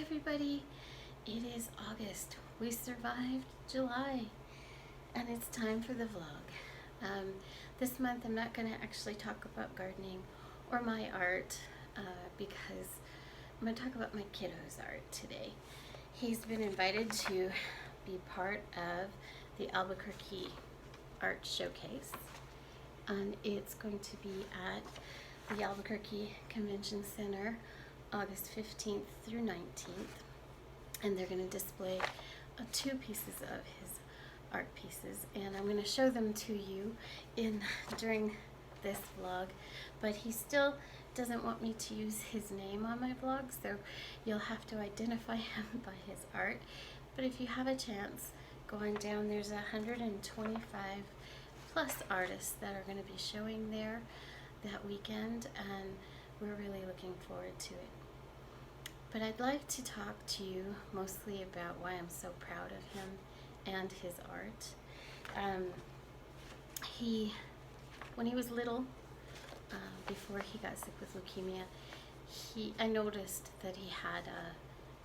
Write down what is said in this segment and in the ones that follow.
everybody. It is August. We survived July and it's time for the vlog. This month I'm not going to actually talk about gardening or my art because I'm going to talk about my kiddo's art today. He's been invited to be part of the Albuquerque Art Showcase, and it's going to be at the Albuquerque Convention Center August 15th through 19th, and they're going to display two pieces of his art pieces, and I'm going to show them to you during this vlog, but he still doesn't want me to use his name on my vlog, so you'll have to identify him by his art. But if you have a chance, go on down. There's 125 plus artists that are going to be showing there that weekend, and we're really looking forward to it. But I'd like to talk to you mostly about why I'm so proud of him and his art. When he was little, before he got sick with leukemia, I noticed that he had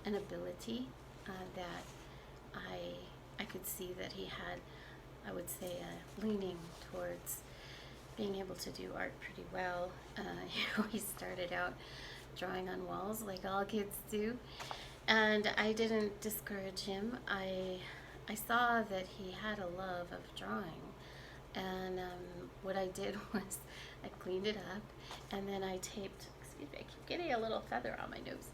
an ability that I could see that he had, I would say, a leaning towards being able to do art pretty well. He started out drawing on walls like all kids do, and I didn't discourage him. I saw that he had a love of drawing, and what I did was I cleaned it up, and then I taped, excuse me, I keep getting a little feather on my nose.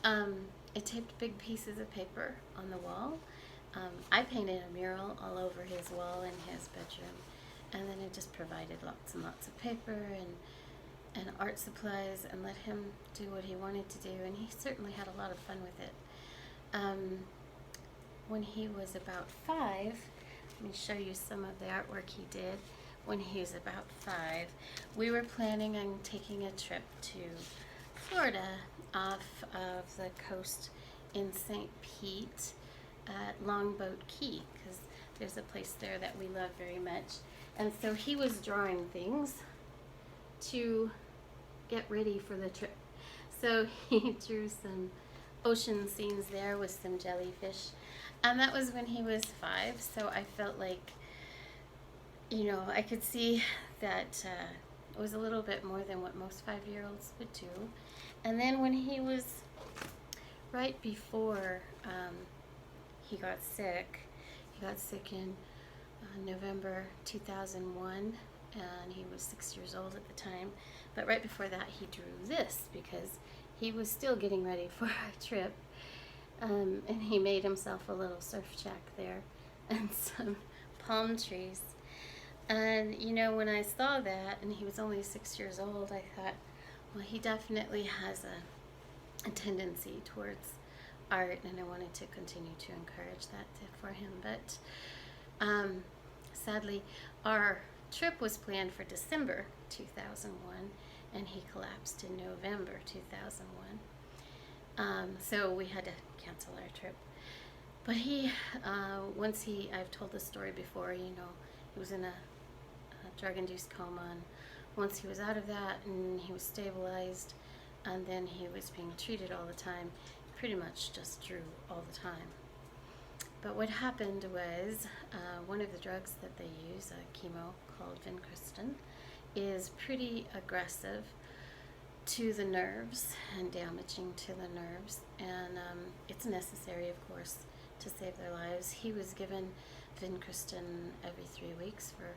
I taped big pieces of paper on the wall. I painted a mural all over his wall in his bedroom, and then I just provided lots and lots of paper and art supplies and let him do what he wanted to do, and he certainly had a lot of fun with it. When he was about 5, let me show you some of the artwork he did. When he was about 5, we were planning on taking a trip to Florida off of the coast in St. Pete at Longboat Key, because there's a place there that we love very much. And so he was drawing things to get ready for the trip. So he drew some ocean scenes there with some jellyfish, and that was when he was 5. So I felt like, I could see that it was a little bit more than what most 5-year-olds would do. And then when he was right before he got sick in November 2001, and he was 6 years old at the time. But right before that, he drew this because he was still getting ready for a trip, and he made himself a little surf shack there and some palm trees. And when I saw that, and he was only 6 years old, I thought, well, he definitely has a tendency towards art, and I wanted to continue to encourage that for him. But sadly, our trip was planned for December 2001, and he collapsed in November 2001. So we had to cancel our trip. But I've told this story before, he was in a drug-induced coma, and once he was out of that and he was stabilized, and then he was being treated all the time, pretty much just drew all the time. But what happened was, one of the drugs that they use, chemo called vincristine, is pretty aggressive to the nerves and damaging to the nerves, and it's necessary, of course, to save their lives. He was given vincristine every 3 weeks for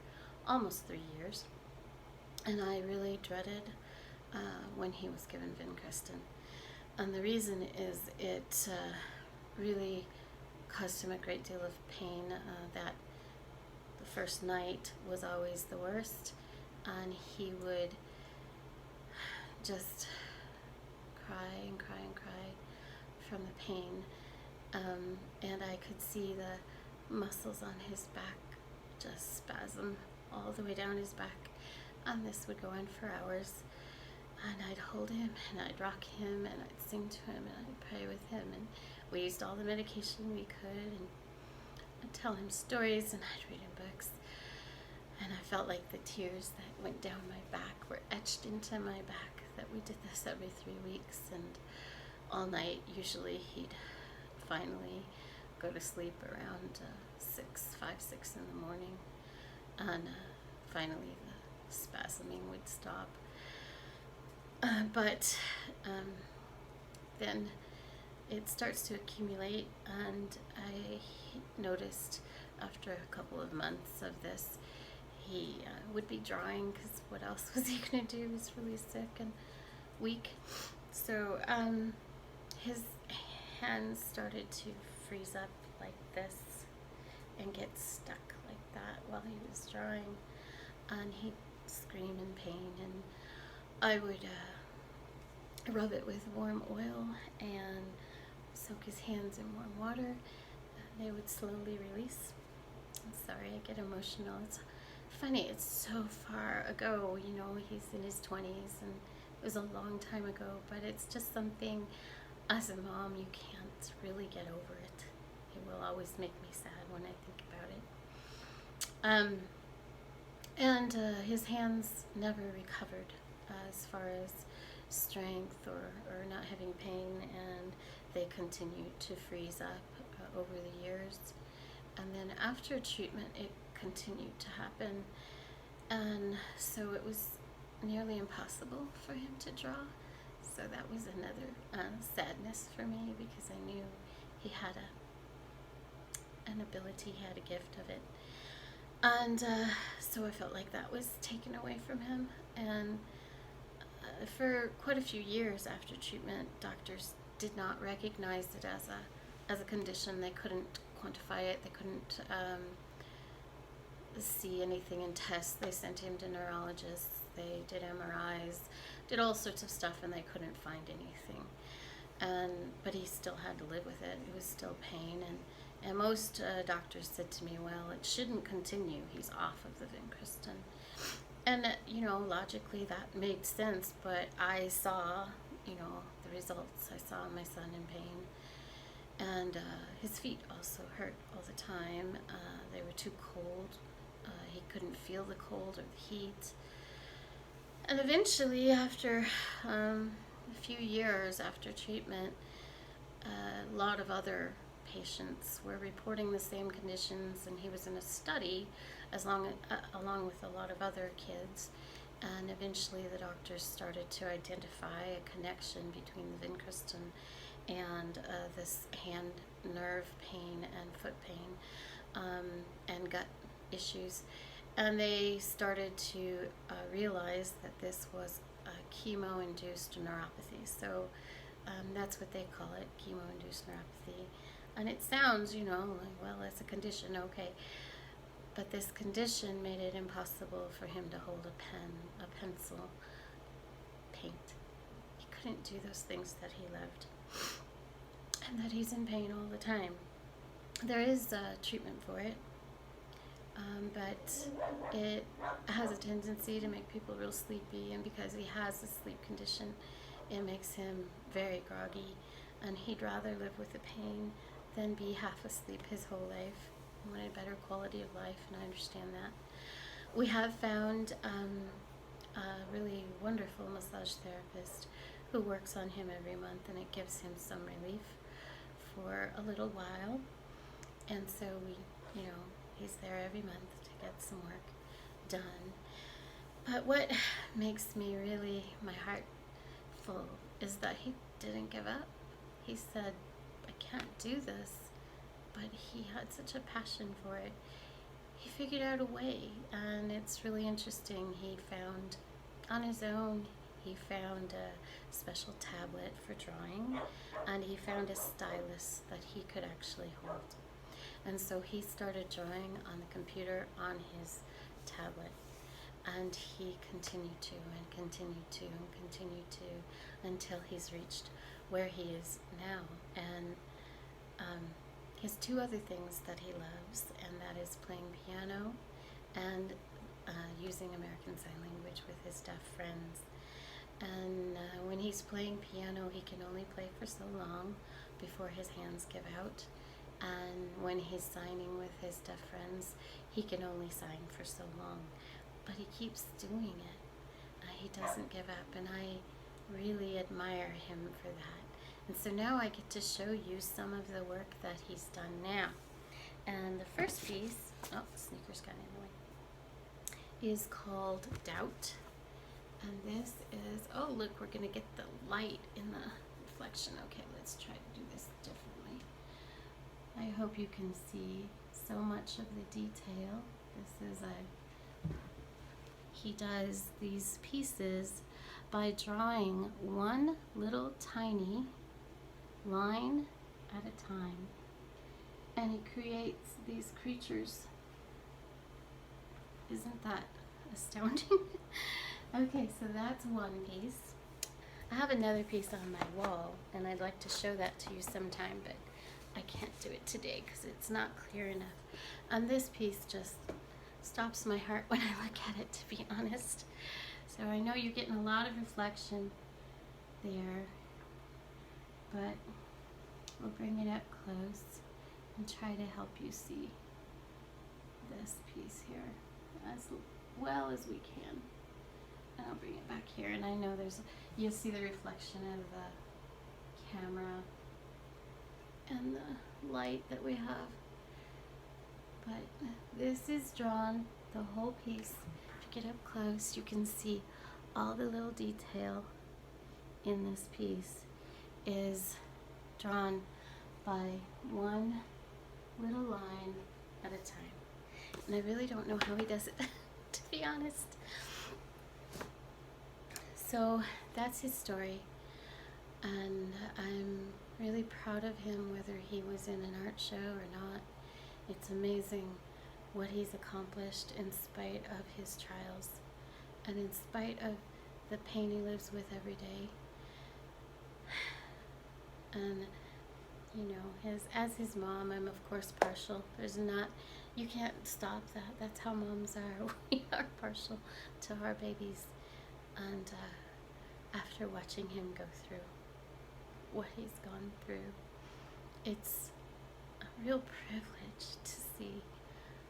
almost 3 years, and I really dreaded when he was given vincristine. And the reason is it really caused him a great deal of pain. That the first night was always the worst, and he would just cry and cry and cry from the pain, and I could see the muscles on his back just spasm all the way down his back, and this would go on for hours. And I'd hold him, and I'd rock him, and I'd sing to him, and I'd pray with him, and we used all the medication we could, and I'd tell him stories, and I'd read him books, and I felt like the tears that went down my back were etched into my back, that we did this every 3 weeks, and all night. Usually he'd finally go to sleep around 6 in the morning, and finally the spasming would stop. But then it starts to accumulate, and I noticed after a couple of months of this, he would be drawing, because what else was he going to do? He was really sick and weak. So his hands started to freeze up like this and get stuck like that while he was drawing, and he'd scream in pain, and I would rub it with warm oil and soak his hands in warm water. They would slowly release. I'm sorry, I get emotional. It's funny, it's so far ago, you know, he's in his 20s and it was a long time ago, but it's just something, as a mom, you can't really get over it. It will always make me sad when I think about it. And his hands never recovered as far as strength or not having pain, and they continued to freeze up over the years. And then after treatment, it continued to happen, and so it was nearly impossible for him to draw. So that was another sadness for me, because I knew he had an ability, he had a gift of it. And so I felt like that was taken away from him. And for quite a few years after treatment, doctors did not recognize it as a condition. They couldn't quantify it. They couldn't see anything in tests. They sent him to neurologists. They did MRIs, did all sorts of stuff, and they couldn't find anything. But he still had to live with it. It was still pain, and most doctors said to me, well, it shouldn't continue. He's off of the Vincristin. And, you know, logically that made sense, but I saw, you know, the results. I saw my son in pain, and his feet also hurt all the time. They were too cold. He couldn't feel the cold or the heat. And eventually, after a few years after treatment, a lot of other patients were reporting the same conditions, and he was in a study along with a lot of other kids. And eventually the doctors started to identify a connection between the Vincristin and this hand nerve pain and foot pain and gut issues. And they started to realize that this was chemo-induced neuropathy. So that's what they call it, chemo-induced neuropathy. And it sounds, you know, like, well, it's a condition, okay. But this condition made it impossible for him to hold a pen, a pencil, paint. He couldn't do those things that he loved. And that he's in pain all the time. There is treatment for it, but it has a tendency to make people real sleepy, and because he has a sleep condition, it makes him very groggy, and he'd rather live with the pain than be half asleep his whole life. He wanted a better quality of life, and I understand that. We have found a really wonderful massage therapist who works on him every month, and it gives him some relief for a little while. And so we, you know, he's there every month to get some work done. But what makes me really, my heart full, is that he didn't give up. He said, I can't do this. But he had such a passion for it. He figured out a way, and it's really interesting. He found, on his own, he found a special tablet for drawing, and he found a stylus that he could actually hold. And so he started drawing on the computer on his tablet, and he continued to and continued to and continued to until he's reached where he is now. And he has two other things that he loves, and that is playing piano and using American Sign Language with his deaf friends. And when he's playing piano, he can only play for so long before his hands give out. And when he's signing with his deaf friends, he can only sign for so long. But he keeps doing it. He doesn't give up, and I really admire him for that. And so now I get to show you some of the work that he's done now. And the first piece, oh, sneakers got in the way, is called Doubt. And this is, oh look, we're gonna get the light in the reflection. Okay, let's try to do this differently. I hope you can see so much of the detail. This is he does these pieces by drawing one little tiny line at a time, and he creates these creatures. Isn't that astounding? Okay, so that's one piece. I have another piece on my wall, and I'd like to show that to you sometime, but I can't do it today because it's not clear enough. And this piece just stops my heart when I look at it, to be honest. So I know you're getting a lot of reflection there, but we'll bring it up close and try to help you see this piece here as well as we can. And I'll bring it back here, and I know you'll see the reflection of the camera and the light that we have. But this is drawn, the whole piece. If you get up close, you can see all the little detail in this piece is drawn by one little line at a time. And I really don't know how he does it, to be honest. So that's his story, and I'm really proud of him, whether he was in an art show or not. It's amazing what he's accomplished in spite of his trials and in spite of the pain he lives with every day. And you know, as his mom, I'm of course partial. You can't stop that. That's how moms are. We are partial to our babies. And after watching him go through what he's gone through, it's a real privilege to see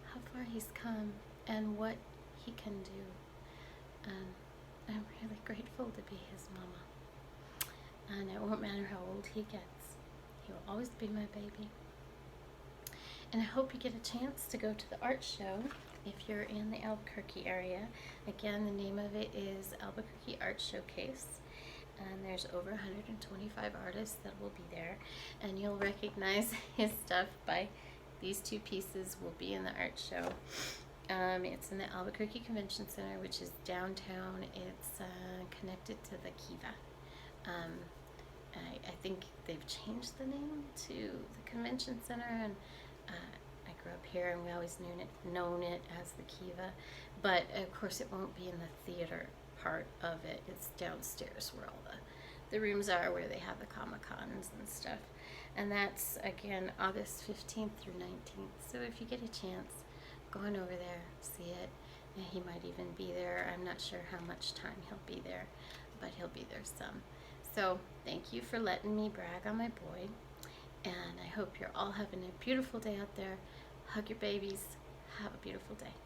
how far he's come and what he can do. And I'm really grateful to be his mama. And it won't matter how old he gets, he will always be my baby. And I hope you get a chance to go to the art show if you're in the Albuquerque area. Again, the name of it is Albuquerque Art Showcase, and there's over 125 artists that will be there, and you'll recognize his stuff by these two pieces will be in the art show. It's in the Albuquerque Convention Center, which is downtown. It's connected to the Kiva. I think they've changed the name to the Convention Center, and I grew up here and we always known it as the Kiva, but of course it won't be in the theater part of it. It's downstairs where all the rooms are, where they have the Comic-Cons and stuff. And that's again August 15th through 19th. So if you get a chance, go on over there, see it. And he might even be there. I'm not sure how much time he'll be there, but he'll be there some. So thank you for letting me brag on my boy, and I hope you're all having a beautiful day out there. Hug your babies. Have a beautiful day.